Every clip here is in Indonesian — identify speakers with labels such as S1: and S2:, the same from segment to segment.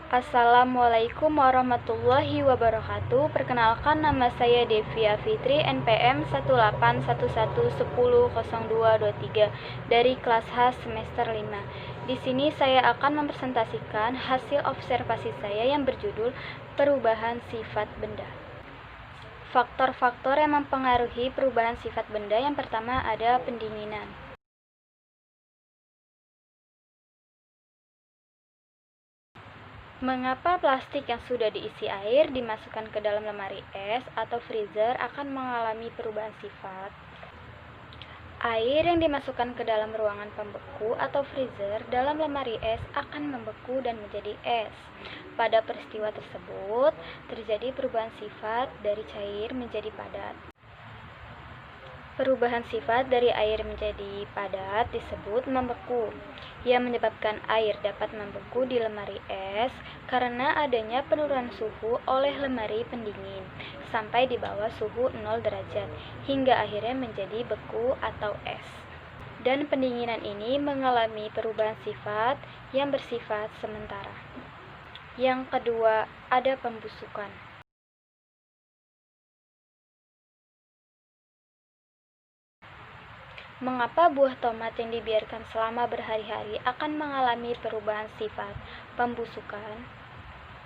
S1: Assalamualaikum warahmatullahi wabarakatuh. Perkenalkan, nama saya Devia Fitri, NPM 18111100223 dari kelas H semester 5. Di sini saya akan mempresentasikan hasil observasi saya yang berjudul perubahan sifat benda. Faktor-faktor yang mempengaruhi perubahan sifat benda, yang pertama ada pendinginan. Mengapa plastik yang sudah diisi air dimasukkan ke dalam lemari es atau freezer akan mengalami perubahan sifat? Air yang dimasukkan ke dalam ruangan pembeku atau freezer dalam lemari es akan membeku dan menjadi es. Pada peristiwa tersebut, terjadi perubahan sifat dari cair menjadi padat. Perubahan sifat dari air menjadi padat disebut membeku, yang menyebabkan air dapat membeku di lemari es karena adanya penurunan suhu oleh lemari pendingin sampai di bawah suhu 0 derajat hingga akhirnya menjadi beku atau es. Dan pendinginan ini mengalami perubahan sifat yang bersifat sementara. Yang kedua, ada pembusukan. Mengapa buah tomat yang dibiarkan selama berhari-hari akan mengalami perubahan sifat pembusukan?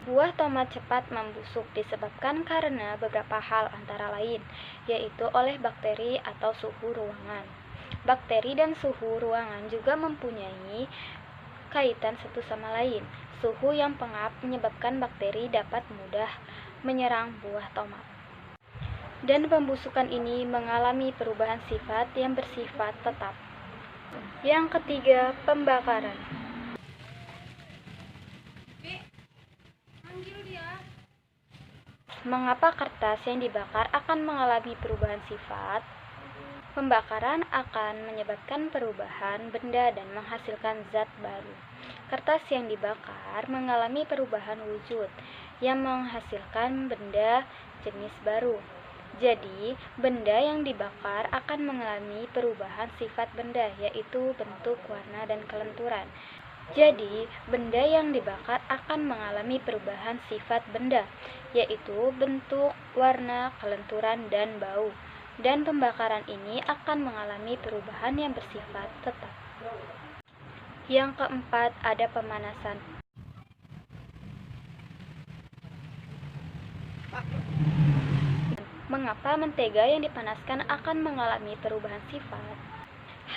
S1: Buah tomat cepat membusuk disebabkan karena beberapa hal antara lain, yaitu oleh bakteri atau suhu ruangan. Bakteri dan suhu ruangan juga mempunyai kaitan satu sama lain. Suhu yang pengap menyebabkan bakteri dapat mudah menyerang buah tomat. Dan pembusukan ini mengalami perubahan sifat yang bersifat tetap. Yang ketiga, pembakaran. Mengapa kertas yang dibakar akan mengalami perubahan sifat? Pembakaran akan menyebabkan perubahan benda dan menghasilkan zat baru. Kertas yang dibakar mengalami perubahan wujud yang menghasilkan benda jenis baru. Jadi, benda yang dibakar akan mengalami perubahan sifat benda, yaitu bentuk, warna, dan kelenturan. Jadi, benda yang dibakar akan mengalami perubahan sifat benda, yaitu bentuk, warna, kelenturan, dan bau. Dan pembakaran ini akan mengalami perubahan yang bersifat tetap. Yang keempat, ada pemanasan. Mengapa mentega yang dipanaskan akan mengalami perubahan sifat?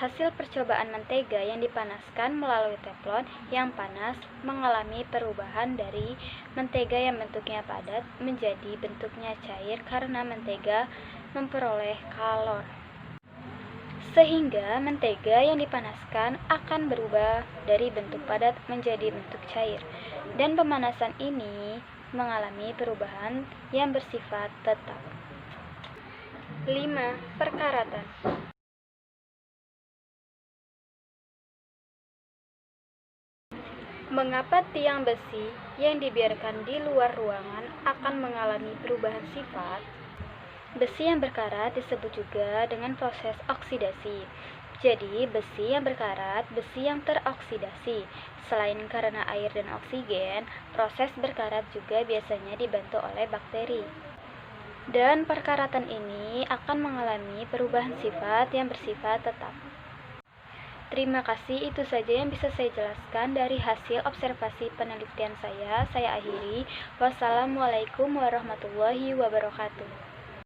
S1: Hasil percobaan mentega yang dipanaskan melalui teflon yang panas mengalami perubahan dari mentega yang bentuknya padat menjadi bentuknya cair karena mentega memperoleh kalor. Sehingga mentega yang dipanaskan akan berubah dari bentuk padat menjadi bentuk cair. Dan pemanasan ini mengalami perubahan yang bersifat tetap. 5. Perkaratan. Mengapa tiang besi yang dibiarkan di luar ruangan akan mengalami perubahan sifat? Besi yang berkarat disebut juga dengan proses oksidasi. Jadi, besi yang berkarat, besi yang teroksidasi. Selain karena air dan oksigen, proses berkarat juga biasanya dibantu oleh bakteri. Dan perkaratan ini akan mengalami perubahan sifat yang bersifat tetap. Terima kasih, itu saja yang bisa saya jelaskan dari hasil observasi penelitian saya. Saya akhiri. Wassalamualaikum warahmatullahi wabarakatuh.